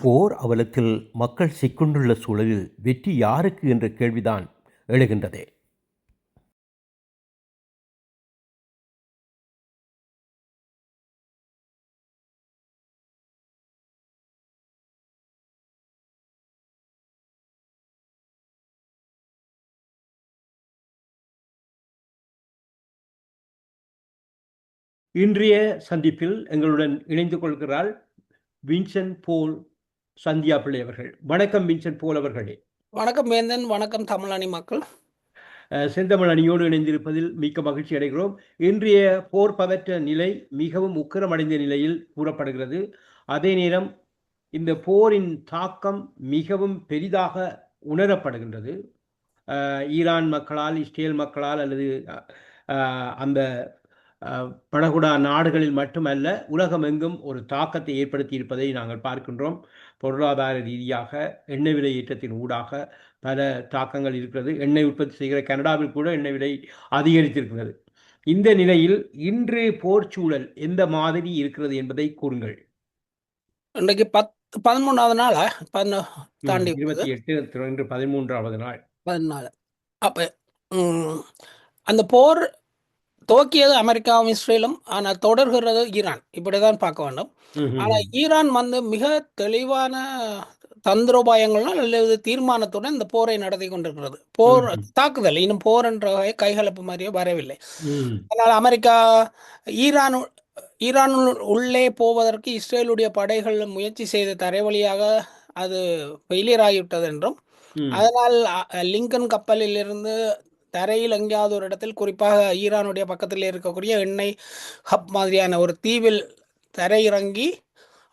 போர் அவலத்தில் மக்கள் சிக்கொண்டுள்ள சூழலில் வெற்றி யாருக்கு என்ற கேள்விதான் எழுகின்றது. இன்றைய சந்திப்பில் எங்களுடன் இணைந்து கொள்கிறாள் வின்சென்ட் போல் சந்தியா பிள்ளை அவர்கள். வணக்கம் வின்சென்ட் போல் அவர்களே. வணக்கம் வேந்தன். வணக்கம் தமிழணி மக்கள். செந்தமிழ் அணியோடு இணைந்திருப்பதில் மிக்க மகிழ்ச்சி அடைகிறோம். இன்றைய போர் பதற்ற நிலை மிகவும் உக்கிரமடைந்த நிலையில் கூறப்படுகிறது. அதே நேரம் இந்த போரின் தாக்கம் மிகவும் பெரிதாக உணரப்படுகின்றது. ஈரான் மக்களால், இஸ்ரேல் மக்களால் அல்லது அந்த படகுடா நாடுகளில் மட்டுமல்ல, உலகமெங்கும் ஒரு தாக்கத்தை ஏற்படுத்தி இருப்பதை நாங்கள் பார்க்கின்றோம். பொருளாதார ரீதியாக எண்ணெய் விலை ஏற்றத்தின் ஊடாக பல தாக்கங்கள் இருக்கிறது. எண்ணெய் உற்பத்தி செய்கிற கனடாவில் கூட எண்ணெய் விலை அதிகரித்திருக்கிறது. இந்த நிலையில் இன்று போர் சூழல் எந்த மாதிரி இருக்கிறது என்பதை கூறுங்கள். இன்றைக்கு 13வது நாள் தாண்டி 28 இன்று 13வது நாள். 14. அப்ப அந்த போர் துவக்கியது அமெரிக்காவும் இஸ்ரேலும், ஆனால் தொடர்கிறது ஈரான். இப்படிதான் பார்க்க வேண்டும். ஆனால் ஈரான் மிக தெளிவான தந்திரோபாயங்களால் அல்லது தீர்மானத்துடன் இந்த போரை நடத்தி கொண்டிருக்கிறது. போர் தாக்குதல், இன்னும் போர் என்ற கைகலப்பு மாதிரியே வரவில்லை. அதனால் அமெரிக்கா ஈரான் உள்ளே போவதற்கு இஸ்ரேலுடைய படைகள் முயற்சி செய்த தரைவழியாக அது ஃபெயிலியர் ஆகிவிட்டது என்றும், அதனால் லிங்கன் கப்பலில் இருந்து தரையில் எங்கேயாவது ஒரு இடத்தில், குறிப்பாக ஈரானுடைய பக்கத்தில் இருக்கக்கூடிய எண்ணெய் ஹப் மாதிரியான ஒரு தீவில் தரையிறங்கி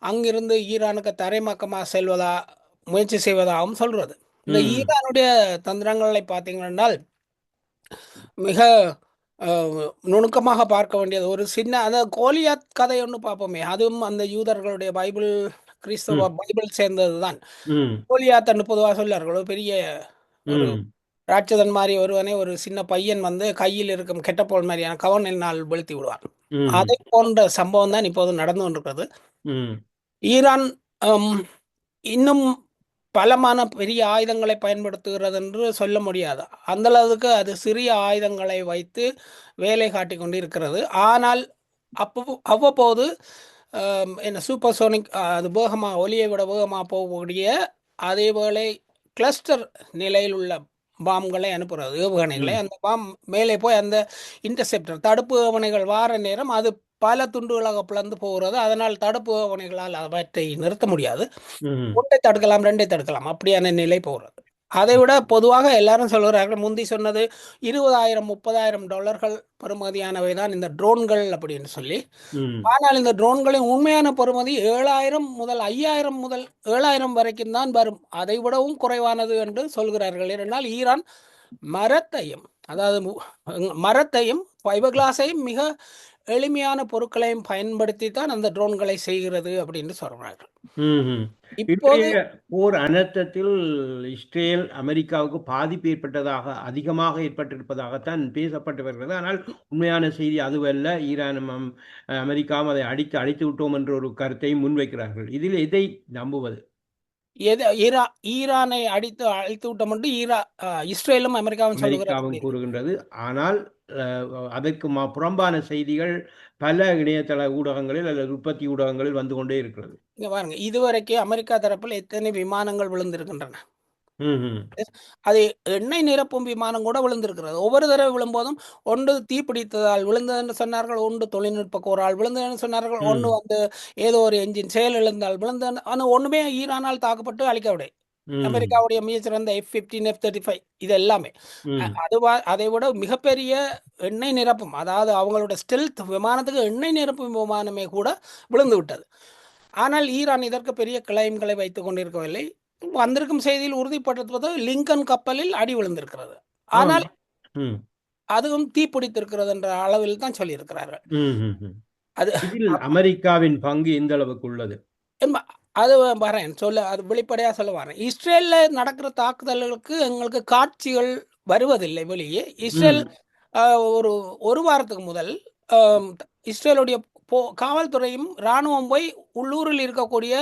அங்கிருந்து ஈரானுக்கு தரைமக்கமாக செல்வதா முயற்சி செய்வதாகவும் சொல்கிறது. இந்த ஈரானுடைய தந்திரங்களை பார்த்தீங்கன்னா மிக நுணுக்கமாக பார்க்க வேண்டியது. ஒரு சின்ன அந்த கோலியாத் கதை ஒன்று பார்ப்போமே, அதுவும் அந்த யூதர்களுடைய பைபிள், கிறிஸ்தவ பைபிள் சேர்ந்தது தான். கோலியாத் என்று பொதுவாக சொல்லார்கள். ஒரு பெரிய ஒரு ராட்சதன் மாதிரி ஒருவனை ஒரு சின்ன பையன் கையில் இருக்கும் கெட்டப்போல் மாதிரியான கவனினால் வெளுத்தி விடுவான். அதை போன்ற சம்பவம் தான் இப்போது நடந்து கொண்டிருக்கிறது. ஈரான் இன்னும் பலமான பெரிய ஆயுதங்களை பயன்படுத்துகிறது என்று சொல்ல முடியாது. அந்த அளவுக்கு அது சிறிய ஆயுதங்களை வைத்து வேலை காட்டி கொண்டு இருக்கிறது. ஆனால் அவ்வப்போது சூப்பர்சோனிக், அது வேகமாக, ஒலியை விட வேகமாக போகக்கூடிய, அதேவேளை கிளஸ்டர் நிலையில் உள்ள பாம்களை அனுப்புகிறது, ஏவுகணைகளை. அந்த பாம் மேலே போய் அந்த இன்டர்செப்டர் தடுப்பு ஏவுகணைகள் வார நேரம் அது பல துண்டுகளாக பிளந்து போகிறது. அதனால் தடுப்பு ஏவுகணைகளால் அவற்றை நிறுத்த முடியாது. ஒன்றை தடுக்கலாம், ரெண்டை தடுக்கலாம், அப்படியான நிலை போகிறது. அதை விட பொதுவாக எல்லாரும் சொல்கிறார்கள், முந்தி சொன்னது $20,000-30,000 பெறுமதியானவை தான் இந்த ட்ரோன்கள் அப்படின்னு சொல்லி. ஆனால் இந்த ட்ரோன்களின் உண்மையான பெறுமதி 7,000 முதல் 5,000 முதல் 7,000 வரைக்கும் தான் வரும். அதை விடவும் குறைவானது என்று சொல்கிறார்கள். ஏனென்றால் ஈரான் மரத்தையும் ஃபைபர் கிளாஸையும் மிக எளிமையான பொருட்களையும் பயன்படுத்தி தான் அந்த ட்ரோன்களை செய்கிறது அப்படின்னு சொல்றார்கள். இப்போது போர் அனர்த்தத்தில் இஸ்ரேல் அமெரிக்காவுக்கு பாதிப்பு ஏற்பட்டதாக, அதிகமாக ஏற்பட்டிருப்பதாகத்தான் பேசப்பட்டு வருகிறது. ஆனால் உண்மையான செய்தி அதுவல்ல. ஈரானும் அமெரிக்காவும் அதை அழித்து விட்டோம் என்ற ஒரு கருத்தையும் முன்வைக்கிறார்கள். இதில் எதை நம்புவது? ஈரானை அழித்து விட்டோம் என்று இஸ்ரேலும் அமெரிக்காவும் கூறுகின்றது. ஆனால் அதற்கு புறம்பான செய்திகள் பல இணையதள ஊடகங்களில் அல்லது உற்பத்தி ஊடகங்களில் வந்து கொண்டே இருக்கிறது. இங்க பாருங்க, இதுவரைக்கும் அமெரிக்கா தரப்பில் எத்தனை விமானங்கள் விழுந்திருக்கின்றன. அது எண்ணெய் நிரப்பும் விமானம் கூட விழுந்திருக்கிறது. ஒவ்வொரு தடவை விழும்போதும் ஒன்று தீப்பிடித்ததால் விழுந்ததுன்னு சொன்னார்கள், ஒன்று தொழில்நுட்ப கோரால் விழுந்ததுன்னு சொன்னார்கள், ஒன்று ஏதோ ஒரு என்ஜின் செயல் இழந்தால் விழுந்தது. ஆனால் ஒண்ணுமே ஈரானால் தாக்கப்பட்டு அழிக்கவில்லை. அமெரிக்காவுடைய மிகச்சிறந்த F-15, F-35 இது எல்லாமே. அதை விட மிகப்பெரிய எண்ணெய் நிரப்பும், அதாவது அவங்களோட ஸ்டெல்த் விமானத்துக்கு எண்ணெய் நிரப்பும் விமானமே கூட விழுந்து விட்டது. ஆனால் ஈரான் இதற்கு பெரிய கிளைம்களை வைத்துக் கொண்டிருக்கவில்லை. வந்திருக்கும் செய்தியில் உறுதிப்படுத்துவது லிங்கன் கப்பலில் அடி விழுந்திருக்கிறது. ஆனால் அதுவும் தீப்பிடித்திருக்கிறது என்ற அளவில் தான் சொல்லியிருக்கிறார்கள். அது அமெரிக்காவின் பங்கு எந்த அளவுக்கு உள்ளது? அது வரேன் அது வெளிப்படையாக சொல்ல வரேன். இஸ்ரேலில் நடக்கிற தாக்குதல்களுக்கு எங்களுக்கு காட்சிகள் வருவதில்லை வெளியே. இஸ்ரேல் ஒரு வாரத்துக்கு முதல் இஸ்ரேலுடைய காவல்துறையும் இராணுவம் போய் உள்ளூரில் இருக்கக்கூடிய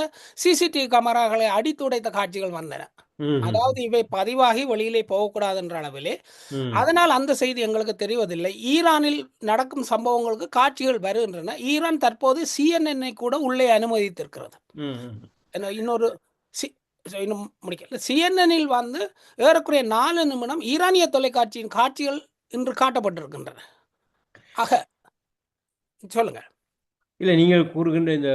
சிசிடிவி கேமராக்களை அடித்துடைத்த காட்சிகள் வந்தன. ம்ஹ்ம். அதாவது இவை பதிவாகி வெளியிலே போகக்கூடாது என்ற அளவிலே. ம். அதனால் அந்த செய்தி எங்களுக்கு தெரிவதில்லை. ஈரானில் நடக்கும் சம்பவங்களுக்கு காட்சிகள் வருகின்றன. ஈரான் தற்போது CNN கூட உள்ளே அனுமதித்திருக்கிறது. ம். இன்னொரு இன்னும் முடிக்கல. CNNல் வந்து ஏறக்குறைய 4 நிமிடம் ஈரானிய தொலைக்காட்சியின் காட்சிகள் இன்று காட்டப்பட்டிருக்கின்றன. ஆக சொல்லுங்க. இல்ல நீங்கள் கூறுகின்ற இந்த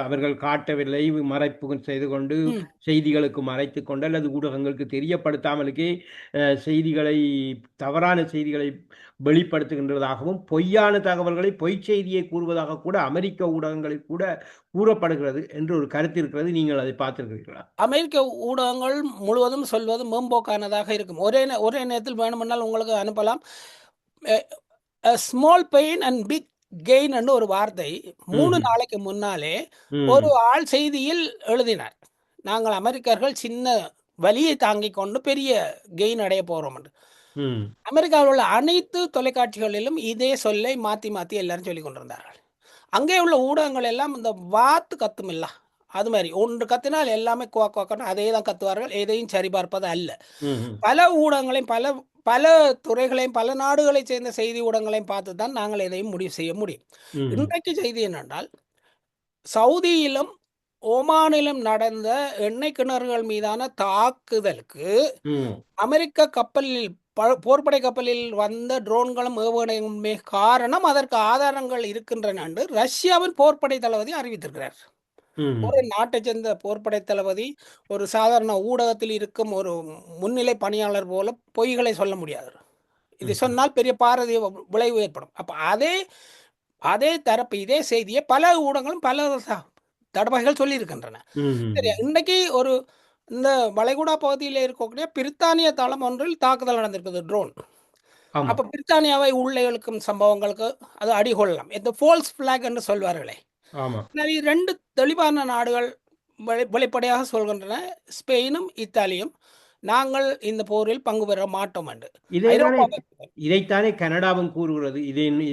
அவர்கள் காட்டவில்லை, மறைப்பு செய்து கொண்டு, ம். செய்திகளுக்கு மறைத்துக் கொண்டு அல்லது ஊடகங்களுக்கு தெரியப்படுத்தாமலுக்கே செய்திகளை தவறான செய்திகளை வெளிப்படுத்துகின்றதாகவும், பொய்யான தகவல்களை பொய்ச் செய்தியை கூறுவதாக கூட அமெரிக்க ஊடகங்களில் கூட கூறப்படுகிறது என்று ஒரு கருத்து இருக்கிறது. நீங்கள் அதை பார்த்திருக்கிறீர்களா? அமெரிக்க ஊடகங்கள் முழுவதும் சொல்வது மேம்போக்கானதாக இருக்கும். ஒரே நேரத்தில் வேணுமென்றால் உங்களுக்கு அனுப்பலாம். Small pain and big gain என்று ஒரு வார்த்தை 3 ம்ஹ்ம். நாளைக்கு முன்னாலே ஒரு ம். ஆள் செய்தியில் எழுதினார். நாங்கள் அமெரிக்கர்கள் சின்ன வலியை தாங்கிக் கொண்டு பெரிய கெயின் அடைய போறோம் என்று. ம். அமெரிக்காவில் உள்ள அனைத்து தொலைக்காட்சிகளிலும் இதே சொல்லை மாத்தி மாத்தி எல்லாரும் சொல்லிக் கொண்டிருந்தார்கள். அங்கே உள்ள ஊடகங்கள் எல்லாம் இந்த வாத்து கத்துமில்ல, அது மாதிரி ஒன்று கத்தினால் எல்லாமே குவாக்கணும் அதே தான் கத்துவார்கள். எதையும் சரிபார்ப்பது அல்ல. ம்ஹ்ம். பல ஊடகங்களையும் பல பல துறைகளையும் பல நாடுகளைச் சேர்ந்த செய்தி ஊடகங்களையும் பார்த்து தான் நாங்கள் எதையும் முடிவு செய்ய முடியும். ம்ஹ்ம். இன்றைக்கு செய்தி என்னென்றால், சவுதியிலும் ஓமானிலும் நடந்த எண்ணெய் கிணறுகள் மீதான தாக்குதலுக்கு ம். அமெரிக்க கப்பலில் போர்ப்படை கப்பலில் வந்த ட்ரோன்களும் ஏவுகணையுமே காரணம், அதற்கு ஆதாரங்கள் இருக்கின்றன என்று ரஷ்யாவின் போர்ப்படை தளபதி அறிவித்திருக்கிறார். ம்ஹ்ம். ஒரு நாட்டைச் சேர்ந்த போர்ப்படை தளபதி ஒரு சாதாரண ஊடகத்தில் இருக்கும் ஒரு முன்னிலை பணியாளர் போல பொய்களை சொல்ல முடியாது. இது ம். சொன்னால் பெரிய பாரதிய விளைவு ஏற்படும். அப்ப அதே அதே தரப்பு இதே செய்தியை பல ஊடகங்களும் பல தடவைகள் சொல்லியிருக்கின்றன. சரி, ம்ஹ்ம். இன்னைக்கு இந்த வளைகுடா பகுதியில் இருக்கக்கூடிய பிரித்தானிய தளம் ஒன்றில் தாக்குதல் நடந்திருக்குது, ட்ரோன். ஆமா, அப்ப பிரித்தானியாவை உள்ளே இழுக்கும் சம்பவங்களுக்கு அது அடிகொள்ளலாம். இந்த ஃபால்ஸ் ஃபிளாக் என்று சொல்வார்களே. ஆமா. நிறைய 2 தெளிவான நாடுகள் வெளிப்படையாக சொல்கின்றன. ஸ்பெயினும், இத்தாலியும் நாங்கள் இந்த போரில் பங்கு பெற மாட்டோம் என்று. இதைத்தானே ஐரோப்பாவை இதைத்தானே கனடாவும் கூறுகிறது.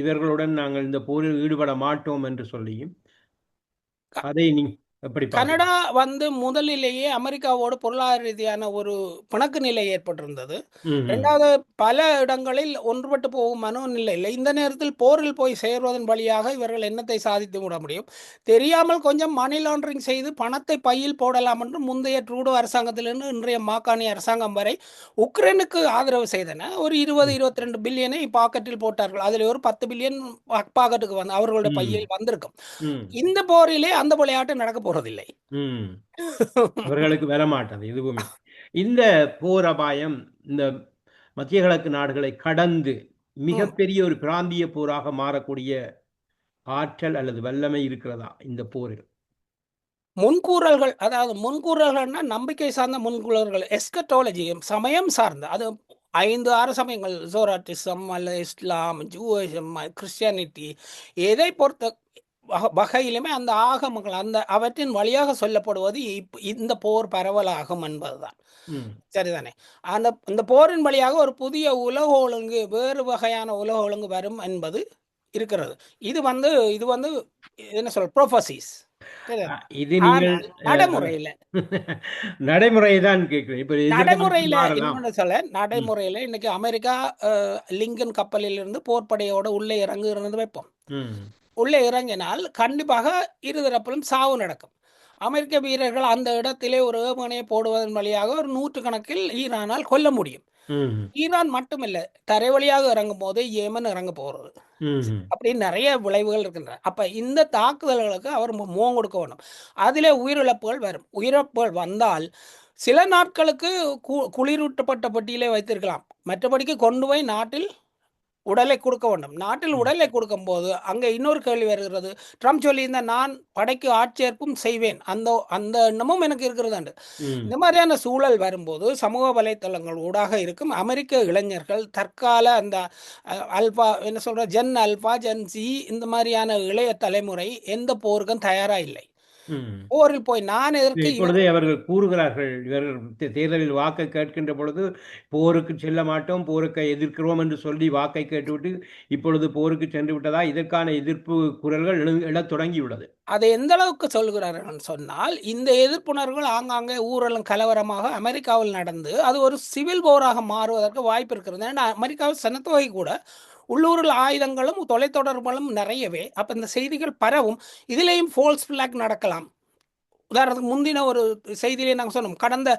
இவர்களுடன் நாங்கள் இந்த போரில் ஈடுபட மாட்டோம் என்று சொல்லியும். அதை எப்படி கனடா பார்க்கிறீர்கள்? முதலிலேயே அமெரிக்காவோடு பொருளாதார ரீதியான ஒரு பிணக்கு நிலை ஏற்பட்டிருந்தது. ம்ஹ்ம். 2வது பல இடங்களில் ஒன்றுபட்டு போகும் மனோநிலை இல்லை. இந்த நேரத்தில் போரில் போய் சேர்வதன் வழியாக இவர்கள் என்னத்தை சாதித்து விட முடியும்? தெரியாமல் கொஞ்சம் மணி லாண்டரிங் செய்து பணத்தை பையில் போடலாம் என்று முந்தைய ட்ரூடோ அரசாங்கத்திலிருந்து இன்றைய மாக்காணி அரசாங்கம் வரை உக்ரைனுக்கு ஆதரவு செய்தன. ஒரு 20, ம். 22 பில்லியனை பாக்கெட்டில் போட்டார்கள். அதில் ஒரு 10 பில்லியன் பாக்கெட்டுக்கு வந்து அவர்களுடைய ம். பையில் வந்திருக்கும். ம். இந்த போரிலே அந்த விளையாட்டு நடக்க போறதில்லை. ம். அவர்களுக்கு வரமாட்டது எதுவுமே. இந்த போர் அபாயம் இந்த மத்திய கிழக்கு நாடுகளை கடந்து ம். மிகப்பெரிய ஒரு பிராந்திய போராக மாறக்கூடிய ஆற்றல் அல்லது வல்லமை இருக்கிறதா இந்த போரில்? முன்கூறல்கள், அதாவது முன்கூறல்கள்னா நம்பிக்கை சார்ந்த முன்கூறல்கள், எஸ்கட்டாலஜி சமயம் சார்ந்த. அது 5, 6 சமயங்கள், ஜோராட்டிசம் அல்லது இஸ்லாம், ஜூயிசம், கிறிஸ்டியானிட்டி, எதை பொறுத்த வகையிலுமே அந்த ஆகமங்கள் அவற்றின் வழியாக சொல்லப்படுவது இந்த போர் பரவலாகும் என்பதுதான். ம். சரிதானே? இந்த போரின் வழியாக ஒரு புதிய உலக ஒழுங்கு, வேறு வகையான உலக ஒழுங்கு வரும் என்பது இருக்கிறது. இது வந்து என்ன சொல்ற ப்ரோபசிஸ். அ சரிதானே? இது நீங்கள் ஆனால் நடைமுறையில நடைமுறைய தான் கேட்கிறேன். இப்ப எதிர்காலத்தில் நடைமுறையில மாறலாம். இன்னொன்னு சொல்ல, ம். நடைமுறையில இன்னைக்கு அமெரிக்கா லிங்கன் கப்பலிலிருந்து போர்ப்படையோட உள்ளே இறங்குகிறது வைப்போம். ம். உள்ளே இறங்கினால் கண்டிப்பாக இருதரப்பிலும் சாவு நடக்கும். அமெரிக்க வீரர்கள் அந்த இடத்திலே ஒரு ஏவுகணையை போடுவதன் வழியாக ஒரு நூற்றுக்கணக்கில் ஈரானால் கொல்ல முடியும். ம்ஹ்ம். ஈரான் மட்டுமில்ல, தரை வழியாக இறங்கும்போது ஏமன் இறங்க போறது. ம்ஹ்ம். அப்படி நிறைய விளைவுகள் இருக்கின்றன. அப்ப இந்த தாக்குதல்களுக்கு அவர் முகம் கொடுக்க வேண்டும். அதிலே உயிரிழப்புகள் வரும். உயிரிழப்புகள் வந்தால் சில நாட்களுக்கு குளிரூட்டப்பட்ட பெட்டியிலே வைத்திருக்கலாம். மற்றபடிக்கு கொண்டு போய் நாட்டில் உடலை கொடுக்க வேண்டும். நாட்டில் ம். உடலை கொடுக்கும்போது, அங்க இன்னொரு கேள்வி வருகிறது. ட்ரம்ப் சொல்லியிருந்த நான் படைக்கு ஆட்சேர்ப்பும் செய்வேன். அந்த அந்த எண்ணமும் எனக்கு இருக்கிறதுண்டு. ம். இந்த மாதிரியான சூழல் வரும்போது, சமூக வலைத்தளங்கள் ஊடாக இருக்கும் அமெரிக்க இளைஞர்கள் தற்கால அந்த அல்பா என்ன சொல்ற ஜென் அல்பா, ஜென் சி இந்த மாதிரியான இளைய தலைமுறை எந்த போருக்கும் தயாரா இல்லை. ம். போரில் போய் நான் எதற்கு இப்பொழுதே அவர்கள் கூறுகிறார்கள், இவர்கள் தேர்தலில் வாக்கை கேட்கின்ற பொழுது, போருக்கு செல்ல மாட்டோம், போருக்கு எதிர்க்கிறோம் என்று சொல்லி வாக்கை கேட்டுவிட்டு, இப்பொழுது போருக்கு சென்று விட்டதா, இதற்கான எதிர்ப்பு குரல்கள் எழத் தொடங்கியுள்ளது. அதை எந்த அளவுக்கு சொல்கிறார்கள் சொன்னால், இந்த எதிர்ப்புணர்வுகள் ஆங்காங்கே ஊரெல்லாம் கலவரமாக அமெரிக்காவில் நடந்து, அது ஒரு சிவில் போராக மாறுவதற்கு வாய்ப்பு இருக்கிறது. ஏன்னா அமெரிக்காவில் சனத்தொகை கூட உள்ளூரில் ஆயுதங்களும் தொலைத்தொடர்புகளும் நிறையவே. அப்ப இந்த செய்திகள் பரவும். இதிலேயும் ஃபால்ஸ் ஃபிளாக் நடக்கலாம். உதாரணத்துக்கு முந்தின ஒரு செய்தியிலே நாங்கள் சொன்னோம், கடந்த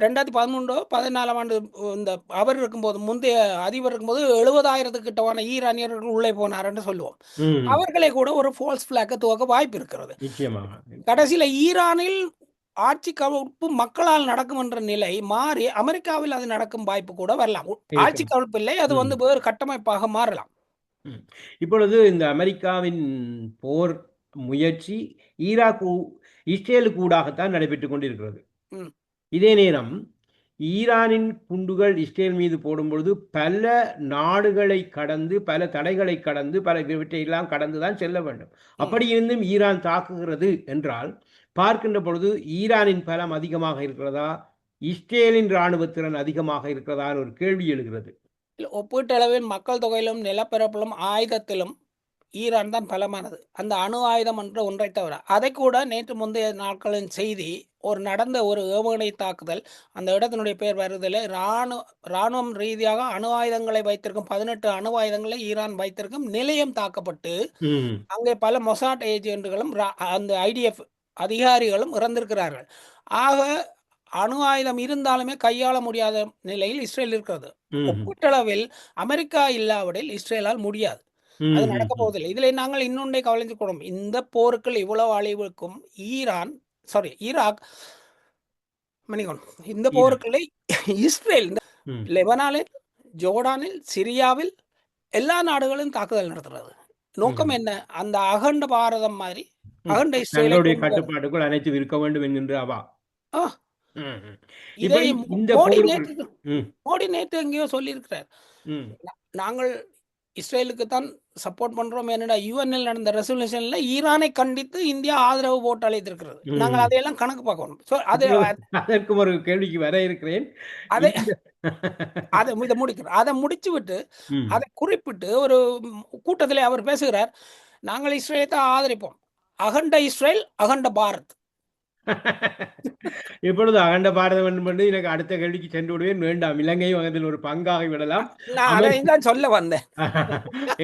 2013 14ஆம் ஆண்டு இந்த அவர் இருக்கும்போது, முந்தைய அதிபர் இருக்கும்போது 70,000 கிட்டவான ஈரானியர்கள் உள்ளே போனார் என்று சொல்லுவோம். ம். அவர்களை கூட ஒரு ஃபால்ஸ் ஃபிளாக்கை துவக்க வாய்ப்பு இருக்கிறது. நிச்சயமாக. கடைசியில ஈரானில் ஆட்சி கவிழ்ப்பு மக்களால் நடக்கும் என்ற நிலை மாறி அமெரிக்காவில் அது நடக்கும் வாய்ப்பு கூட வரலாம். ஆட்சி இருக்கலாம். கவிழ்ப்பு இல்லை, அது ம். வேறு கட்டமைப்பாக மாறலாம். ம். இப்பொழுது இந்த அமெரிக்காவின் போர் முயற்சி இஸ்ரேலுக்கு ஊடாகத்தான் நடைபெற்றுக் கொண்டிருக்கிறது. ம். இதே நேரம் ஈரானின் குண்டுகள் இஸ்ரேல் மீது போடும்பொழுது பல நாடுகளை கடந்து, பல தடைகளை கடந்து, பல இவற்றையெல்லாம் கடந்து தான் செல்ல வேண்டும். அப்படி இருந்தும் ஈரான் தாக்குகிறது என்றால், பார்க்கின்ற பொழுது ஈரானின் பலம் அதிகமாக இருக்கிறதா? இஸ்ரேலின் இராணுவ திறன் அதிகமாக இருக்கிறதான்னு ஒரு கேள்வி எழுகிறது. ஒப்பீட்டளவில் மக்கள் தொகையிலும் நிலப்பரப்பிலும் ஆயுதத்திலும் ஈரான் தான் பலமானது. அந்த அணு ஆயுதம் என்ற ஒன்றை தவிர. அதை கூட நேற்று முந்தைய நாட்களின் செய்தி, நடந்த ஒரு ஏவுகணை தாக்குதல், அந்த இடத்தினுடைய பெயர் வருதில்லை, இராணுவம் ரீதியாக அணு ஆயுதங்களை வைத்திருக்கும் 18 அணு ஆயுதங்களை ஈரான் வைத்திருக்கும் நிலையம் தாக்கப்பட்டு, ம். அங்கே பல மொசாட் ஏஜென்ட்டுகளும் அந்த ஐடிஎஃப் அதிகாரிகளும் இறந்திருக்கிறார்கள். ஆக அணு ஆயுதம் இருந்தாலுமே கையாள முடியாத நிலையில் இஸ்ரேல் இருக்கிறது. ம்ஹ்ம். ஒப்பீட்டளவில் அமெரிக்கா இல்லாவிடில் இஸ்ரேலால் முடியாது. அது நடக்க ம்ஹ்ம். போவதில்லை. இதிலே நாங்கள் இன்னொன்றை கவனித்துக் கொள்ளும். இந்த போருக்குள் இவ்வளவு அழிவுக்கும் ஈராக் மன்னிக்கணும். இந்த ஈரான். போருக்குள்ளே இஸ்ரேல் இந்த ம். லெபனானில், ஜோர்டானில், சிரியாவில் எல்லா நாடுகளும் தாக்குதல் நடத்துறது. நோக்கம் ம்ஹ்ம். என்ன? அந்த அகண்ட பாரதம் மாதிரி ம். அகண்ட இஸ்ரேலை தங்களுடைய கொண்டு வர. கட்டுப்பாட்டுக்குள் அனைத்தும் இருக்க வேண்டும் என்கின்ற அவா. ஆ ம்ஹ்ம். இதை இப்படி இந்த மோடி போருக்குள் நேற்று ம். மோடி நேற்று எங்கேயோ சொல்லியிருக்கிறார். ம். நாங்கள் இஸ்ரேலுக்கு தான் சப்போர்ட் பண்றோம். என்னடா யுஎன்னில் நடந்த ரெசல்யூஷன்ல ஈரானை கண்டித்து இந்தியா ஆதரவு போட்டு அளித்திருக்கிறது. நாங்கள் ம். அதையெல்லாம் கணக்கு பார்க்கணும். ஸோ அது இப்பொழுது அதற்கும் ஒரு கேள்விக்கு வர இருக்கிறேன். அதை இந்த அதை இதை முடிக்கிறோம். அதை முடிச்சு விட்டு ம். அதை குறிப்பிட்டு ஒரு கூட்டத்திலே அவர் பேசுகிறார். நாங்கள் இஸ்ரேலை தான் ஆதரிப்போம். அகண்ட இஸ்ரேல், அகண்ட பாரத். இப்பொழுது அகண்ட பாரதம் என்று எனக்கு அடுத்த கேள்விக்கு சென்று விடுவேன். வேண்டாம். இலங்கையும் அதில் ஒரு பங்காகி விடலாம். நான் அமெரி அதையும் தான் சொல்ல வந்தேன்.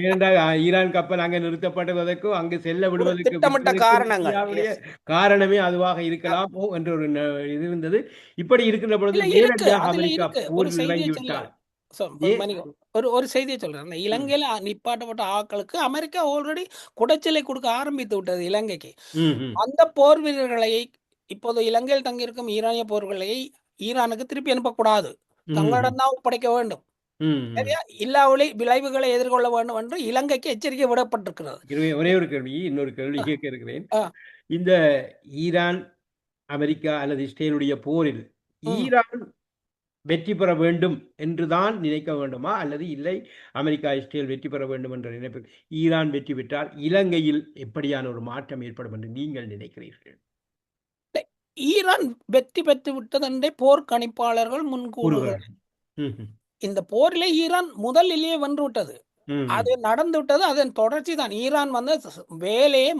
ஏனென்றால் ஈரான் கப்பல் அங்கே நிறுத்தப்படுவதற்கும், அங்கு செல்ல ஒரு விடுவதற்கு திட்டமிட்ட காரணங்கள். இந்தியாவுடைய காரணமே அதுவாக இருக்கலாமோ என்ற ஒரு இது இருந்தது. இப்படி இருக்கின்ற பொழுது இல்ல இருக்கு. நேரடியாக அதுல அமெரிக்கா இருக்கு. ஒரு போரில் செய்தியை சொல்ல இறங்கிவிட்டால் ஏ மன்னிக்கவும். ஒரு செய்தியை சொல்றேன். இந்த ம். இலங்கையில நிப்பாட்டப்பட்ட ஆட்களுக்கு அமெரிக்கா ஆல்ரெடி குடைச்சலை கொடுக்க ஆரம்பித்து விட்டது இலங்கைக்கு. ம்ஹ்ம். அந்த போர் வீரர்களை இப்போது இலங்கையில் தங்கியிருக்கும் ஈரானிய போர்களை ஈரானுக்கு திருப்பி அனுப்பக்கூடாது. ம்ஹ்ம். தங்களிடம் தான் ஒப்படைக்க வேண்டும். ம்ஹ்ம். சரியா? இல்லாவிலை விளைவுகளை எதிர்கொள்ள வேண்டும் என்று இலங்கைக்கு எச்சரிக்கை விடப்பட்டிருக்கிறது. ஒரே ஒரு கேள்வி, இன்னொரு கேள்வி அ, கேட்க இருக்கிறேன். அ, இந்த ஈரான், அமெரிக்கா அல்லது இஸ்ரேலுடைய போரில் ம். ஈரான் வெற்றி பெற வேண்டும் என்று தான் நினைக்க வேண்டுமா? அல்லது இல்லை அமெரிக்கா, இஸ்ரேல் வெற்றி பெற வேண்டும் என்ற நினைப்பில் ஈரான் வெற்றி பெற்றால் இலங்கையில் எப்படியான ஒரு மாற்றம் ஏற்படும் என்று நீங்கள் நினைக்கிறீர்கள்? ஈரான் வெற்றி பெற்று விட்டது என்றே போர் கணிப்பாளர்கள் முன்கூறுகிறார்கள். கூறுகிறார்கள். ம்ஹ்ம். இந்த போரிலே ஈரான் முதலிலேயே வென்று விட்டது. ம்ஹ்ம். அது நடந்து விட்டது. அதன் தொடர்ச்சி தான். ஈரான் வந்து வேலையை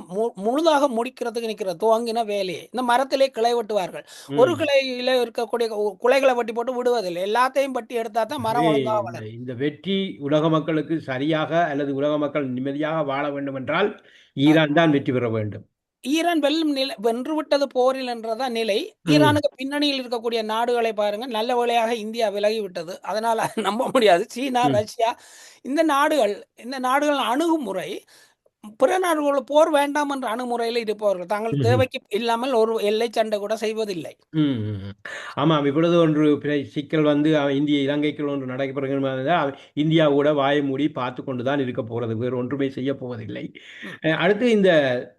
முழுதாக முடிக்கிறதுக்கு நிற்கிறது. துவங்கின வேலையை. இந்த மரத்திலே கிளை வெட்டுவார்கள். ஒரு ம். கிளையில இருக்கக்கூடிய குலைகளை வெட்டி போட்டு விடுவதில்லை. எல்லாத்தையும் வெட்டி எடுத்தா தான் மரம் ஆகவே ஒழுங்கா இந்த வளரும். இந்த வெற்றி உலக மக்களுக்கு சரியாக அல்லது உலக மக்கள் நிம்மதியாக வாழ வேண்டும் என்றால் அ ஈரான் தான் வெற்றி பெற வேண்டும். ஈரான் வென்று விட்டது போரில் என்றதான் நிலை. ம். ஈரானுக்கு பின்னணியில் இருக்கக்கூடிய நாடுகளை பாருங்க. நல்ல வேளையாக இந்தியா விலகி விட்டது. அதனால நம்ப முடியாது. சீனா, ம். ரஷ்யா இந்த நாடுகள் அணுகுமுறை பிற நாடுகளோடு போர் வேண்டாம் என்ற அணுகுமுறையில் இருப்பவர்கள். தாங்கள் ம்ஹ்ம். தேவைக்கு இல்லாமல் ஒரு எல்லை சண்டை கூட செய்வதில்லை. ம், ம், ம். ஆமாம். இப்பொழுது ஒன்று சிக்கல் வந்து இந்திய இலங்கைக்குள் ஒன்று நடைபெறுகிறது. இந்தியாவோட வாயை மூடி பார்த்துக் கொண்டு தான் இருக்கப் போறது. வேறு ஒன்றுமே செய்யப் போவதில்லை. ம். அடுத்து இந்த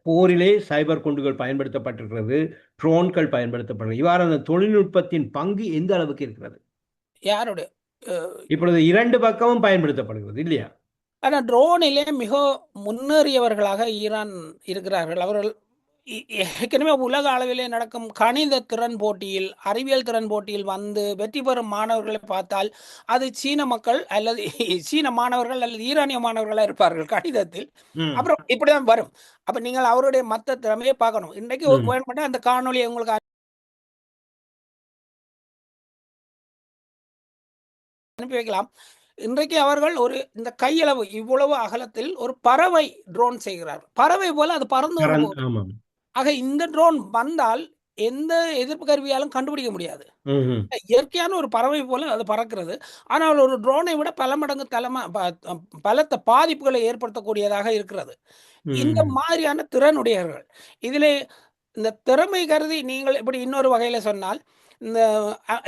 போரிலே சைபர் குண்டுகள் பயன்படுத்தப்பட்டிருக்கிறது. ட்ரோன்கள் பயன்படுத்தப்படுகிறது. இவ்வாறான தொழில்நுட்பத்தின் பங்கு எந்த அளவுக்கு இருக்கிறது? யாருடைய அ இப்பொழுது 2 பக்கமும் பயன்படுத்தப்படுகிறது இல்லையா? ஆனா ட்ரோனிலே மிக முன்னேறியவர்களாக ஈரான் இருக்கிறார்கள். அவர்கள் ஏற்கனவே உலக அளவிலே நடக்கும் கணித திறன் போட்டியில், அறிவியல் திறன் போட்டியில் வந்து வெற்றி பெறும் மாணவர்களை பார்த்தால், அது சீன மக்கள் அல்லது சீன மாணவர்கள் அல்லது ஈரானிய மாணவர்களா இருப்பார்கள் கணிதத்தில். ம், அப்புறம் இப்படிதான் வரும். அப்ப நீங்கள் அவருடைய மத்த திறமையை பார்க்கணும். இன்றைக்கு ம். வேணுமெண்டா அந்த காணொளியை உங்களுக்கு அனுப்பி வைக்கலாம். இன்றைக்கு அவர்கள் இந்த கையளவு இவ்வளவு அகலத்தில் ஒரு பறவை ட்ரோன் செய்கிறார். பறவை போல அது பறந்து கொண்டு போகும். ஆமாம். ஆக இந்த ட்ரோன் வந்தால் எந்த எதிர்ப்பு கருவியாலும் கண்டுபிடிக்க முடியாது. ம்ஹ்ம். இயற்கையான ஒரு பறவை போல அது பறக்கிறது. ஆனால் ஒரு ட்ரோனை விட பல மடங்கு பலத்த பாதிப்புகளை ஏற்படுத்தக்கூடியதாக இருக்கிறது. இந்த ம். மாதிரியான திறனுடையவர்கள். இதிலே இந்த திறமை கருதி நீங்கள் இப்படி இன்னொரு வகையில சொன்னால், இந்த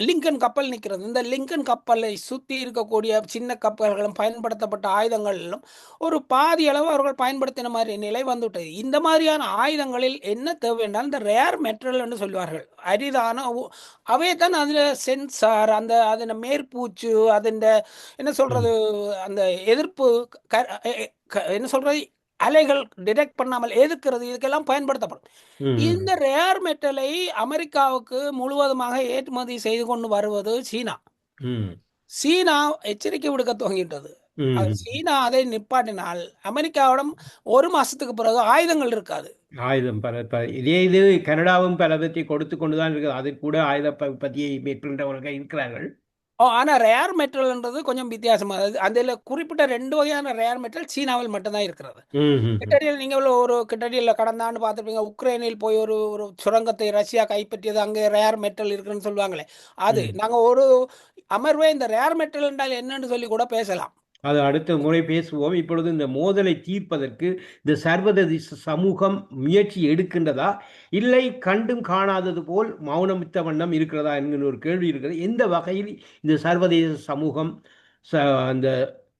லிங்கன் கப்பல் நிற்கிறது. இந்த லிங்கன் கப்பலை சுத்தி இருக்கக்கூடிய சின்ன கப்பல்களும், பயன்படுத்தப்பட்ட ஆயுதங்களிலும் ஒரு பாதி அளவு அவர்கள் பயன்படுத்தின மாதிரி நிலை வந்துவிட்டது. இந்த மாதிரியான ஆயுதங்களில் என்ன தேவை என்றால், இந்த ரேர் மெட்டீரியல் என்று சொல்வார்கள். அரிதான அவை தான் அதில் சென்சார், அதன் மேற்பூச்சு, அதன் என்ன சொல்றது, அந்த எதிர்ப்பு என்ன சொல்றது, அலைகள் டிடெக்ட் பண்ணாமல் எதிர்க்கிறது, இதுக்கெல்லாம் பயன்படுத்தப்படும். ம். இந்த ரேர் மெட்டலை அமெரிக்காவுக்கு முழுவதுமாக ஏற்றுமதி செய்து கொண்டு வருவது சீனா. ம். சீனா எச்சரிக்கை விடுக்க துவங்கிவிட்டது. ம்ஹ்ம். சீனா அதை நிப்பாட்டினால் அமெரிக்காவிடம் 1 மாசத்துக்கு பிறகு ஆயுதங்கள் இருக்காது. ஆயுதம் இதே இது கனடாவும் பலவற்றை கொடுத்து கொண்டு தான் இருக்குது. அதில் கூட ஆயுத உற்பத்தியை மேற்கொண்டவர்கள் இருக்கிறார்கள். ஆனா ரேர் மெட்டல்ன்றது கொஞ்சம் வித்தியாசமானது. அதில குறிப்பிட்ட 2 வகையான ரேர் மெட்டல் சீனாவில் மட்டும் தான் இருக்கிறது. ம்ஹ்ஹ்ம். கிட்டடியில் நீங்கள் கிட்டடியில் கடந்த ஆண்டு பார்த்துருப்பீங்க. உக்ரைனில் போய் ஒரு ஒரு சுரங்கத்தை ரஷ்யா கைப்பற்றியது. அங்கே ரேர் மெட்டல் இருக்குன்னு சொல்லுவாங்களே. அது ம். நாங்க ஒரு அமர்வே இந்த ரேர் மெட்டல் என்றால் என்னன்னு சொல்லி கூட பேசலாம். அது அடுத்த முறை பேசுவோம். இப்பொழுது இந்த மோதலை தீர்ப்பதற்கு இந்த சர்வதேச சமூகம் முயற்சி எடுக்கின்றதா? இல்லை கண்டும் காணாதது போல் மௌனமித்த வண்ணம் இருக்கிறதா என்கிற ஒரு கேள்வி இருக்கிறது. எந்த வகையில் இந்த சர்வதேச சமூகம் அந்த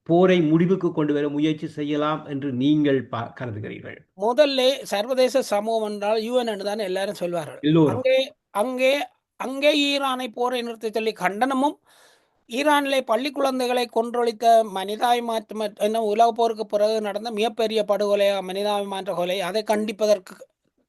போரை முடிவுக்கு கொண்டு வர முயற்சி செய்யலாம் என்று நீங்கள் கருதுகிறீர்கள்? முதல்ல சர்வதேச சமூகம் என்றால் யுஎன் என்று தான் எல்லாரும் சொல்வார்கள். எல்லோரும். அங்கே அங்கே அங்கே ஈரானை போரை நிறுத்தச் சொல்லி கண்டனமும், ஈரானிலே பள்ளி குழந்தைகளை கொன்றொழித்த மனிதாபிமாற்றம் என்ன உலகப் போருக்கு பிறகு நடந்த மிகப்பெரிய படுகொலை, மனிதாபிமாற்ற கொலை, அதை கண்டிப்பதற்கு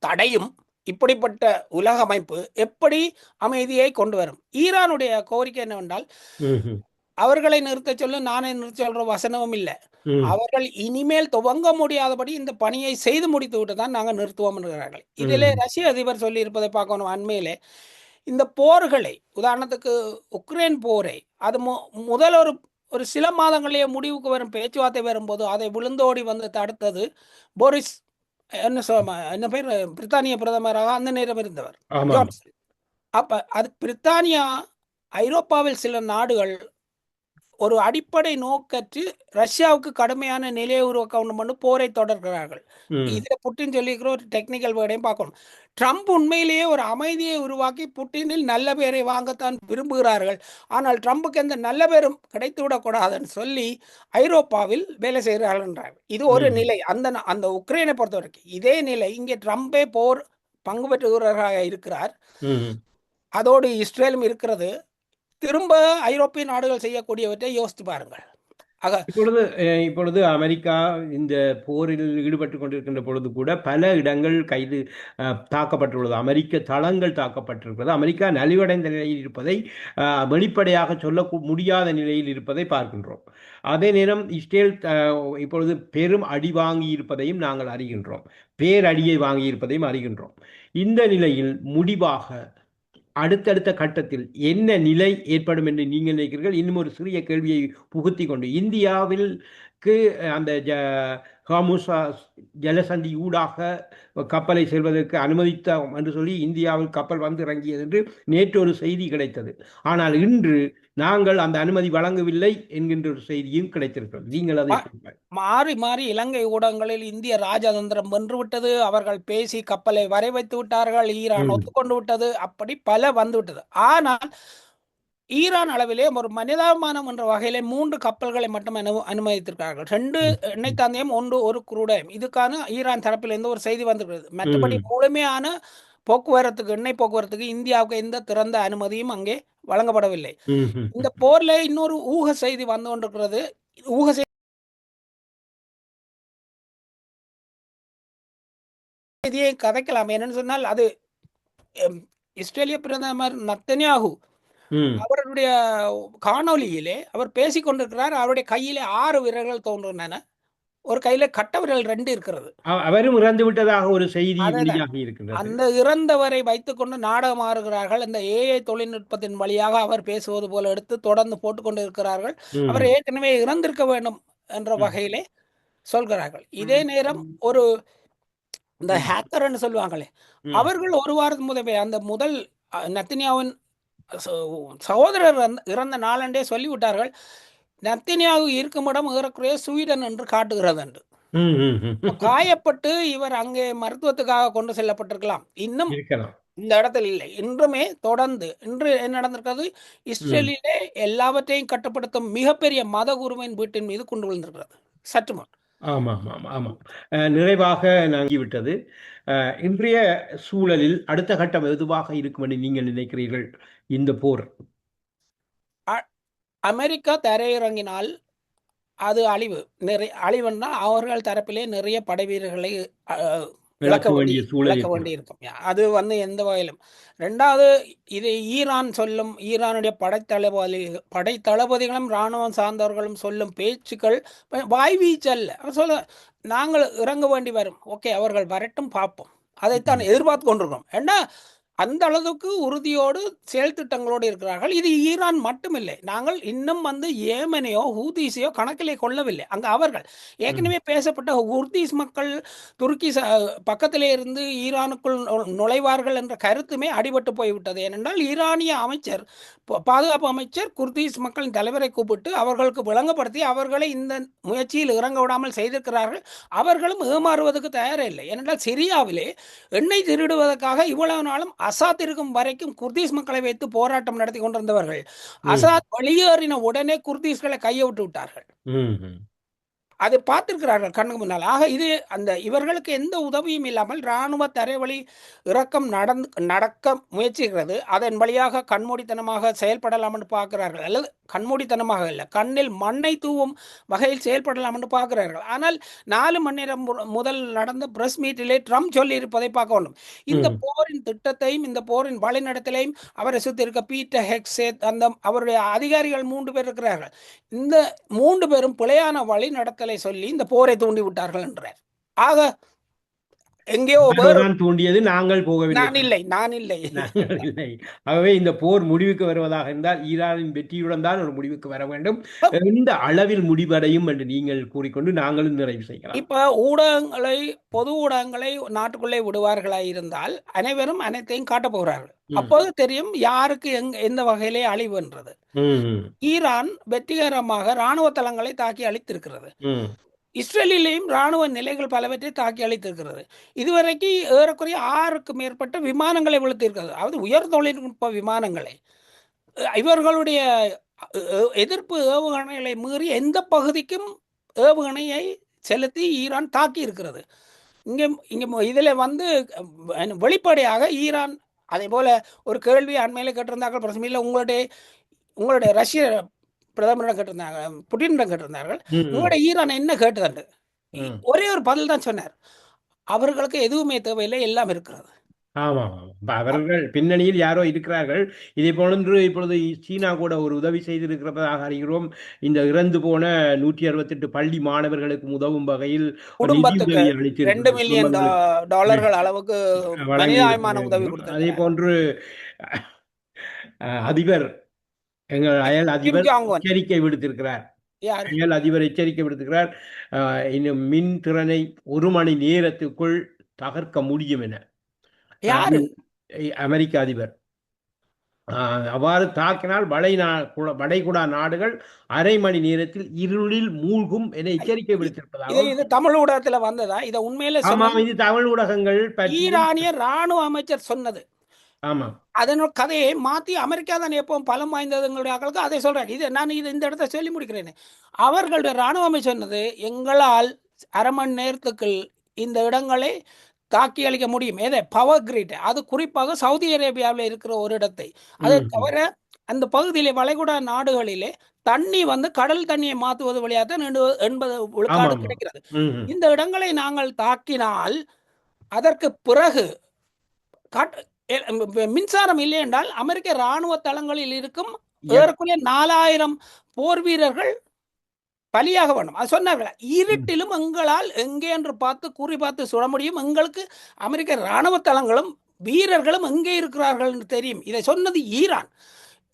தடையும், இப்படிப்பட்ட உலக அமைப்பு எப்படி அமைதியை கொண்டு வரும்? ஈரானுடைய கோரிக்கை என்னவென்றால், ம்ஹ்ம். அவர்களை நிறுத்தச் சொல்லி நானே நிறுத்தச் சொல்ற வசனமும் இல்ல. ம். அவர்கள் இனிமேல் துவங்க முடியாதபடி இந்த பணியை செய்து முடித்துவிட்டு தான் நாங்க நிறுத்துவோம் என்கிறார்கள். இதிலே ம். ரஷ்ய அதிபர் சொல்லியிருப்பதை பார்க்கணும். அண்மையிலே இந்த போர்களை, உதாரணத்துக்கு உக்ரைன் போரை, அது முதல் ஒரு ஒரு சில மாதங்களிலேயே முடிவுக்கு வரும் பேச்சுவார்த்தை வரும்போது அதை விழுந்தோடி வந்து தடுத்தது போரிஸ், என்ன பேர், பிரித்தானிய பிரதமராக அந்த நேரம் இருந்தவர் ஆமாம். ஜான்சன். அப்ப அது பிரித்தானியா, ஐரோப்பாவில் சில நாடுகள் ஒரு அடிப்படை நோக்கற்று ரஷ்யாவுக்கு கடுமையான நிலையை உருவாக்க பண்ணி போரை தொடர்கிறார்கள். ம். இதுல புட்டின் சொல்லிக்கிற ஒரு டெக்னிக்கல் வேர்டையும் பார்க்கணும். ட்ரம்ப் உண்மையிலேயே ஒரு அமைதியை உருவாக்கி புட்டினில் நல்ல பேரை வாங்கத்தான் விரும்புகிறார்கள். ஆனால் ட்ரம்புக்கு எந்த நல்ல பேரும் கிடைத்து விடக்கூடாதுன்னு சொல்லி ஐரோப்பாவில் வேலை செய்கிறார்கள் என்றார். இது ஒரு ம். நிலை. அந்த உக்ரைனை பொறுத்த வரைக்கும் இதே நிலை இங்கே ட்ரம்பே போர் பங்கு பெற்றுகிறவராக இருக்கிறார். ம். அதோடு இஸ்ரேலும் இருக்கிறது. திரும்ப ஐரோப்பிய நாடுகள் செய்யக்கூடியவற்றை யோசித்து பாருங்கள். ஆக இப்பொழுது அமெரிக்கா இந்த போரில் ஈடுபட்டுக் கொண்டிருக்கின்ற பொழுது கூட பல இடங்கள் தாக்கப்பட்டுள்ளது. அமெரிக்க தளங்கள் தாக்கப்பட்டிருக்கிறது. அமெரிக்கா நலிவடைந்த நிலையில் இருப்பதை வெளிப்படையாக சொல்ல முடியாத நிலையில் இருப்பதை பார்க்கின்றோம். அதே நேரம் இஸ்ரேல் இப்பொழுது பெரும் அடி வாங்கி இருப்பதையும் நாங்கள் அறிகின்றோம். பேரடியை வாங்கியிருப்பதையும் அறிகின்றோம். இந்த நிலையில் முடிவாக அடுத்தடுத்த கட்டத்தில் என்ன நிலை ஏற்படும் என்று நீங்கள் நினைக்கிறீர்கள்? இன்னும் ஒரு சிறிய கேள்வியை புகுத்தி கொண்டு இந்தியாவிற்கு அந்த ஹார்முஸ் ஜலசந்தி ஊடாக கப்பலை செல்வதற்கு அனுமதித்தோம் என்று சொல்லி இந்தியாவில் கப்பல் வந்து இறங்கியது என்று நேற்று ஒரு செய்தி கிடைத்தது. ஆனால் இன்று நாங்கள் அந்த அனுமதி வழங்கவில்லை என்கின்ற ஒரு செய்தியும் கிடைத்திருக்கிறது. நீங்கள் அதை மாறி மாறி இலங்கை ஊடகங்களில் இந்திய ராஜதந்திரம் வென்றுவிட்டது, அவர்கள் பேசி கப்பலை வரை வைத்து விட்டார்கள், ஈரான் ஒத்துக்கொண்டு விட்டது, அப்படி பல வந்துவிட்டது. ஆனால் ஈரான் அளவிலே ஒரு மனிதாபிமானம் என்ற வகையிலே 3 கப்பல்களை மட்டும் அனுமதித்திருக்கிறார்கள். 2 எண்ணெய் தாந்தியம், 1 ஒரு குரூடாயம். இதுக்கான ஈரான் தரப்பிலிருந்து ஒரு செய்தி வந்திருக்கிறது. மற்றபடி முழுமையான போக்குவரத்துக்கு, எண்ணெய் போக்குவரத்துக்கு இந்தியாவுக்கு எந்த திறந்த அனுமதியும் அங்கே வழங்கப்படவில்லை. இந்த போர்ல இன்னொரு ஊக செய்தி வந்து கொண்டிருக்கிறது. ஊக செய்தியை கதைக்கலாம். என்னன்னு சொன்னால் அது இஸ்ரேலிய பிரதமர் நத்தன்யாகு அவருடைய காணொலியிலே அவர் பேசிக் கொண்டிருக்கிறார். அவருடைய கையிலே 6 விரல்கள் தோன்றுகின்றன. ஒரு கையில கட்ட விரல் 2 இருக்கிறது. அவரும் இறந்து விட்டதாக ஒரு செய்தி அதான் வெளியாகி இருக்கின்றது. அந்த இறந்தவரை வைத்துக்கொண்டு நாடகம் ஆடுகிறார்கள். இந்த ஏஐ தொழில்நுட்பத்தின் வழியாக அவர் பேசுவது போல எடுத்து தொடர்ந்து போட்டுக்கொண்டு இருக்கிறார்கள். அவர் ஏற்கனவே இறந்திருக்க வேண்டும் என்ற வகையிலே சொல்கிறார்கள். இதே நேரம் ஒரு இந்த ஹேக்கர்ன்னு சொல்லுவாங்களே, அவர்கள் ஒரு வாரத்துக்கு முதலே அந்த முதல் நத்தன்யாவின் சகோதரர் இறந்த நாளண்டே சொல்லிவிட்டார்கள், நத்தன்யாகு இருக்கும் இடம் ஏறக்குறைய ஸ்வீடன் என்று காட்டுகிறது என்று. காயப்பட்டு இவர் அங்கே மருத்துவத்துக்காக கொண்டு செல்லப்பட்டிருக்கலாம். இன்னும் இந்த இடத்தில் இல்லை. இன்றுமே தொடர்ந்து இன்று என்ன நடந்திருக்கிறது, இஸ்ரேலிலே எல்லாவற்றையும் கட்டுப்படுத்தும் மிகப்பெரிய மத குருவின் வீட்டின் மீது கொண்டு விழுந்திருக்கிறது சற்று முன். ஆமாம் ஆமாம் ஆமாம். நிறைவாக நாங்கிவிட்டது. இன்றைய சூழலில் அடுத்த கட்டம் எதுவாக இருக்கும் என்று நீங்கள் நினைக்கிறீர்கள்? இந்த போர் அமெரிக்கா தரையிறங்கினால் அது அழிவு. அழிவுன்னா அவர்கள் தரப்பிலே நிறைய படை வீரர்களை இழக்க வேண்டி இருக்கும். அது எந்த வகையிலும். ரெண்டாவது, இது ஈரான் சொல்லும், ஈரானுடைய படைத்தளபதிகளும் இராணுவம் சார்ந்தவர்களும் சொல்லும் பேச்சுக்கள் வாய்வீச்சல்ல. சொல்ல நாங்கள் இறங்க வேண்டி வரும். ஓகே, அவர்கள் வரட்டும், பார்ப்போம். அதைத்தான் எதிர்பார்த்து கொண்டிருக்கோம். ஏன்னா அந்த அளவுக்கு உறுதியோடு செயல் திட்டங்களோடு இருக்கிறார்கள். இது ஈரான் மட்டுமில்லை. நாங்கள் இன்னும் ஏமனையோ ஹூதீஸையோ கணக்கிலே கொள்ளவில்லை. அங்கே அவர்கள் ஏற்கனவே பேசப்பட்ட ஹூதீஸ் மக்கள் துருக்கி பக்கத்திலே இருந்து ஈரானுக்குள் நுழைவார்கள் என்ற கருத்துமே அடிபட்டு போய்விட்டது. ஏனென்றால் ஈரானிய அமைச்சர், பாதுகாப்பு அமைச்சர் குர்தீஸ் மக்களின் தலைவரை கூப்பிட்டு அவர்களுக்கு விளங்கப்படுத்தி அவர்களை இந்த முயற்சியில் இறங்க விடாமல் செய்திருக்கிறார்கள். அவர்களும் ஏமாறுவதற்கு தயாரே இல்லை. ஏனென்றால் சிரியாவிலே எண்ணெய் திருடுவதற்காக இவ்வளவு நாளும் அசாத் இருக்கும் வரைக்கும் குர்தீஸ் மக்களை வைத்து போராட்டம் நடத்தி கொண்டிருந்தவர்கள் அசாத் வெளியேறின உடனே குர்தீஸ்களை கையை விட்டு விட்டார்கள். அதை பார்த்திருக்கிறார்கள் கண்ணுக்கு முன்னால். ஆக இது இவர்களுக்கு எந்த உதவியும் இல்லாமல் இராணுவ தரைவழி இறக்கம் நடக்க முயற்சிக்கிறது. அதன் வழியாக கண்மூடித்தனமாக செயல்படலாம் என்று பார்க்கிறார்கள். அல்லது கண்மூடித்தனமாக இல்லை, கண்ணில் மண்ணை தூவும் வகையில் செயல்படலாம் என்று பார்க்கிறார்கள். ஆனால் 4 மணி நேரம் முதல் நடந்த பிரஸ் மீட்டிலே ட்ரம்ப் சொல்லி இருப்பதை பார்க்க வேண்டும். இந்த போரின் திட்டத்தையும் இந்த போரின் வழிநடத்தலையும் அவரை சுற்றி இருக்க பீட்டர் ஹெக்ஸேத் அவருடைய அதிகாரிகள் 3 பேர் இருக்கிறார்கள். இந்த 3 பேரும் பிழையான வழி நடத்தலை சொல்லி இந்த போரை தூண்டி விட்டார்கள் என்றார். ஆக எங்கேயோ தூண்டியது நாங்கள் போகவில்லை, நான் இல்லை. ஆகவே இந்த போர் முடிவுக்கு வருவதாக இருந்தால் ஈரானின் வெற்றியுடன் தான் ஒரு முடிவுக்கு வர வேண்டும். எந்த அளவில் முடிவடையும் என்று நீங்கள் கூறிக்கொண்டு நாங்களும் நிறைவு செய்யலாம். இப்ப பொது ஊடகங்களை நாட்டுக்குள்ளே விடுவார்களாக இருந்தால் அனைவரும் அனைத்தையும் காட்டப் போகிறார்கள். அப்போது தெரியும் யாருக்கு எந்த வகையிலே அழிவு என்றது. ஈரான் வெற்றிகரமாக இராணுவ தளங்களை தாக்கி அழித்திருக்கிறது. இஸ்ரேலிலேயும் இராணுவ நிலைகள் பலவற்றை தாக்கி அளித்திருக்கிறது. இதுவரைக்கும் ஏறக்குறைய 6க்கும் மேற்பட்ட விமானங்களை விழுத்திருக்கிறது. அதாவது உயர் தொழில்நுட்ப விமானங்களை. இவர்களுடைய எதிர்ப்பு ஏவுகணைகளை மீறி எந்த பகுதிக்கும் ஏவுகணையை செலுத்தி ஈரான் தாக்கி இருக்கிறது. இங்கே இதில் வெளிப்படையாக ஈரான் அதே போல ஒரு கேள்வி அண்மையில் கேட்டிருந்தார்கள் பிரச்சனையில் உங்களுடைய ரஷ்ய பிரதமரிடம் கேட்டிருந்தாங்க, புட்டினிடம் கேட்டிருந்தார்கள், உங்களோட ஈரான் என்ன கேட்டது? ஒரே ஒரு பதில் தான் சொன்னார், அவர்களுக்கு எதுவுமே தேவையில்லை, எல்லாம் இருக்கிறது. ஆமாம், அவர்கள் பின்னணியில் யாரோ இருக்கிறார்கள். இதே போன்று இப்பொழுது சீனா கூட ஒரு உதவி செய்திருக்கிறதாக அறிகிறோம். இந்த இறந்து போன 168 பள்ளி மாணவர்களுக்கு உதவும் வகையில் குடும்பத்துக்கு $2 மில்லியன் அளவுக்கு மனிதாயமான உதவி கொடுத்தார். அதே போன்று அதிபர், எங்கள் அயல் அதிபர் எச்சரிக்கை விடுத்திருக்கிறார். அயல் அதிபர் எச்சரிக்கை விடுத்திருக்கிறார், இன்னும் மின் திறனை 1 மணி நேரத்துக்குள் தகர்க்க முடியும் என. அமெரிக்க அதிபர் அவ்வாறு தாக்கினால் வளைகுடா நாடுகள் 1/2 மணி நேரத்தில் இருளில் மூழ்கும் என எச்சரிக்கை விடுத்திருப்பதாக. இது தமிழ் ஊடகத்துல வந்ததா? இதை உண்மையில இது தமிழ் ஊடகங்கள் ஈரானிய ராணுவ அமைச்சர் சொன்னது. ஆமா, அதனோட கதையை மாற்றி அமெரிக்கா தான் எப்பவும் பலம் வாய்ந்ததுங்களுடைய ஆக்களுக்கு அதை சொல்றாங்க. நான் இந்த இடத்த சொல்லி முடிக்கிறேன். அவர்களுடைய இராணுவ அமைச்சர் சொன்னது, எங்களால் 1/2 மணி நேரத்துக்குள் இந்த இடங்களை தாக்கி அளிக்க முடியும். பவர் கிரிட், அது குறிப்பாக சவுதி அரேபியாவில் இருக்கிற ஒரு இடத்தை. அதை தவிர அந்த பகுதியிலே வளைகுடா நாடுகளிலே தண்ணி கடல் தண்ணியை மாற்றுவது வழியாக தான் 80 விழுக்காடு கிடைக்கிறது. இந்த இடங்களை நாங்கள் தாக்கினால் அதற்கு பிறகு மின்சாரம் இல்லை என்றால் அமெரிக்க இராணுவ தளங்களில் இருக்கும் ஏறக்குறைய 4000 போர் வீரர்கள் பலியாக வேண்டும். அது சொன்னார்கள், இருட்டிலும் எங்களால் எங்கே என்று பார்த்து குறி பார்த்து சுட முடியும், எங்களுக்கு அமெரிக்க இராணுவ தளங்களும் வீரர்களும் எங்கே இருக்கிறார்கள் என்று தெரியும். இதை சொன்னது ஈரான்.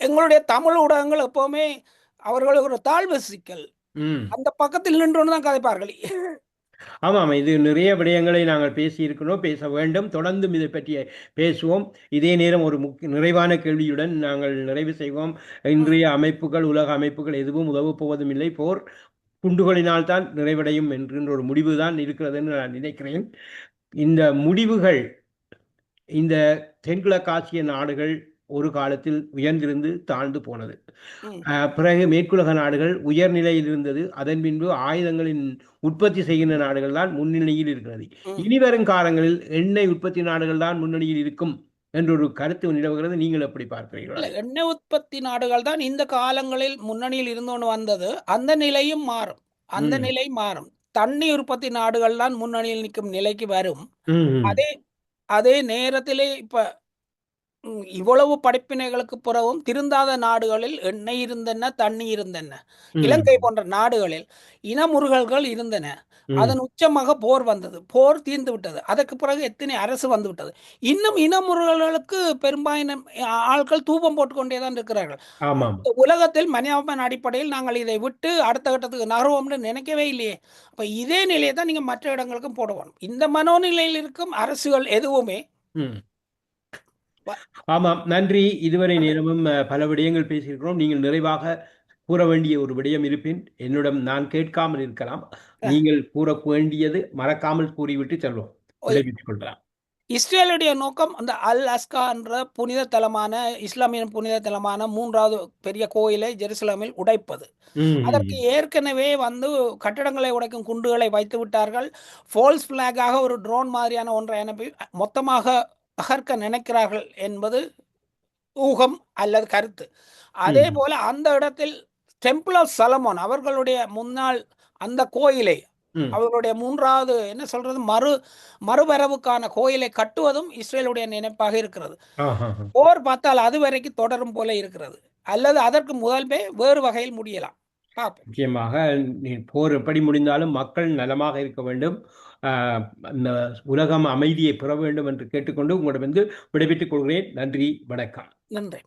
எங்களுடைய தமிழ் ஊடகங்கள் எப்பவுமே அவர்களுக்கு ஒரு தாழ்வு சிக்கல், அந்த பக்கத்தில் நின்று தான் கதைப்பார்கள். ஆமாம், இது நிறைய விடயங்களை நாங்கள் பேசியிருக்கிறோம், பேச வேண்டும், தொடர்ந்தும் இதை பற்றி பேசுவோம். இதே நேரம் ஒரு நிறைவான கேள்வியுடன் நாங்கள் நிறைவு செய்வோம். இன்றைய அமைப்புகள், உலக அமைப்புகள் எதுவும் உதவப் போவதும் இல்லை, போர் குண்டுகளினால் தான் நிறைவடையும் என்கின்ற ஒரு முடிவு தான் இருக்கிறது என்று நான் நினைக்கிறேன். இந்த முடிவுகள், இந்த தென்கிழக்காசிய நாடுகள் ஒரு காலத்தில் உயர்ந்திருந்து தாழ்ந்து போனது. பிறகு மேற்குலக நாடுகள் உயர்நிலையில் இருந்தது. அதன் பின்பு ஆயுதங்களின் உற்பத்தி செய்கின்ற நாடுகள் தான் முன்னணியில் இருக்கிறது. இனி வரும் காலங்களில் எண்ணெய் உற்பத்தி நாடுகள் தான் முன்னணியில் இருக்கும் என்ற ஒரு கருத்து நிலவுகிறது. நீங்கள் எப்படி பார்க்கிறீர்கள்? எண்ணெய் உற்பத்தி நாடுகள் தான் இந்த காலங்களில் முன்னணியில் இருந்தோன்னு வந்தது. அந்த நிலையும் மாறும், அந்த நிலை மாறும். தண்ணி உற்பத்தி நாடுகள் தான் முன்னணியில் நிற்கும் நிலைக்கு வரும். அதே நேரத்திலே இப்ப இவ்வளவு படிப்பினைகளுக்கு பிறகும் திருந்தாத நாடுகளில் எண்ணெய் இருந்தன, தண்ணி இருந்தன. இலங்கை போன்ற நாடுகளில் இனமுறுகல்கள் இருந்தன. அதன் உச்சமாக போர் வந்தது. போர் தீர்ந்து விட்டது. அதற்கு பிறகு எத்தனை அரசு வந்து விட்டது. இன்னும் இனமுறுகல்களுக்கு பெரும்பாலான ஆட்கள் தூபம் போட்டுக்கொண்டே தான் இருக்கிறார்கள். உலகத்தில் மனிதாபிமான அடிப்படையில் நாங்கள் இதை விட்டு அடுத்த கட்டத்துக்கு நகர்வோம்னு நினைக்கவே இல்லையே. அப்ப இதே நிலையை தான் நீங்க மற்ற இடங்களுக்கும் போடுவோம். இந்த மனோநிலையில் இருக்கும் அரசுகள் எதுவுமே. ஆமாம், நன்றி. இதுவரை நேரமும் பல விடயங்கள் பேசியிருக்கிறோம். நீங்கள் நிறைவாக கூற வேண்டிய ஒரு விடயம் இருப்பின் என்னிடம் நான் கேட்காமல் இருக்கலாம். நீங்கள் கூற வேண்டியது மறக்காமல் கூறிவிட்டு செல்வோம். விளைவித்துக் கொள்ளலாம். இஸ்ரேலுடைய நோக்கம் அந்த அல் அஸ்கா என்ற புனித தலமான, இஸ்லாமிய புனித தலமான 3வது பெரிய கோயிலை ஜெருசலேமில் உடைப்பது. அதற்கு ஏற்கனவே கட்டடங்களை உடைக்கும் குண்டுகளை வைத்து விட்டார்கள். ஃபால்ஸ் பிளாகாக ஒரு ட்ரோன் மாதிரியான ஒன்றை அனுப்பி மொத்தமாக அகர்க்க நினைக்கிறார்கள் என்பது ஊகம் அல்லது கருத்து. அதே போல அந்த இடத்தில் டெம்பிள் ஆஃப் சலமோன், அவர்களுடைய முன்னாள் அந்த கோயிலை, அவர்களுடைய 3வது என்ன சொல்றது மறுவரவுக்கான கோயிலை கட்டுவதும் இஸ்ரேலுடைய நினைப்பாக இருக்கிறது. போர் பார்த்தால் அது வரைக்கும் தொடரும் போல இருக்கிறது, அல்லது அதற்கு முதல்வே வேறு வகையில் முடியலாம். முக்கியமாக போர் எப்படி முடிந்தாலும் மக்கள் நலமாக இருக்க வேண்டும், அந்த உலகம் அமைதியை பெற வேண்டும் என்று கேட்டுக்கொண்டு உங்களிடம் விடைபெற்றுக் கொள்கிறேன். நன்றி, வணக்கம். நன்றி.